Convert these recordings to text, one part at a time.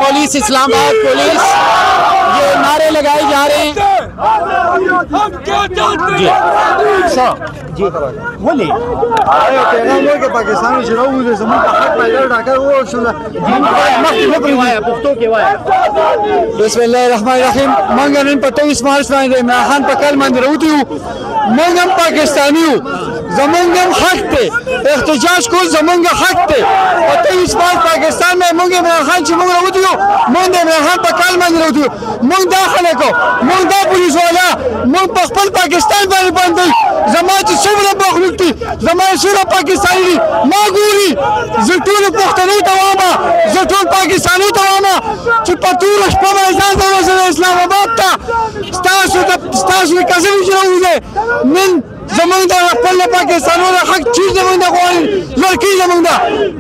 पुलिस, इस्लामाबाद पुलिस, ये नारे लगाए जा रहे हैं। बोलिए पाकिस्तानी बिस्मिल्लाहिर्रहमानिर्रहीम। मंगन 23 मार्च में इमरान खान पकड़ मंदिर मंगम पाकिस्तानी जमंगम हक थे एहतजाज को जमंग हक थे 23 मार्च पाकिस्तान में मंग इमरान खान से मंग रही मंग इमरान खान पकड़ मंदिर मंग दाखिले को मंग दा पुलिस वाला मंग पखपल पाकिस्तान पर बंद जमात सुबह बखलुकती जमात सुबह पाकिस्तानी मागूरी जटून पुख्तनी तमामा जटून पाकिस्तानी तमामा चुपतूर शपमा इस्लामाबाद था स्टासु कसम जरूर من زمان دا خپل پاکستانونو حق چیز زمون دا غواړي لړکی زمون دا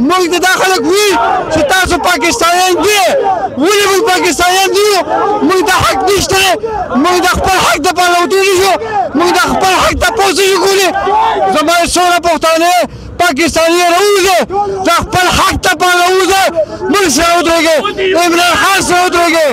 موږ د داخله کوي چې تاسو پاکستانیان دي ولې موږ پاکستانیان دي موږ د حق نشته موږ د خپل حق د پاره ودرېږو شو موږ د خپل حق ته پوسې کولی زموږ سره پښتانه پاکستانی راوځي د خپل حق ته پاره راوځي موږ سره ودرېږو عمران خان سره ودرېږو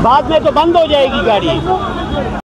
बाद में तो बंद हो जाएगी गाड़ी।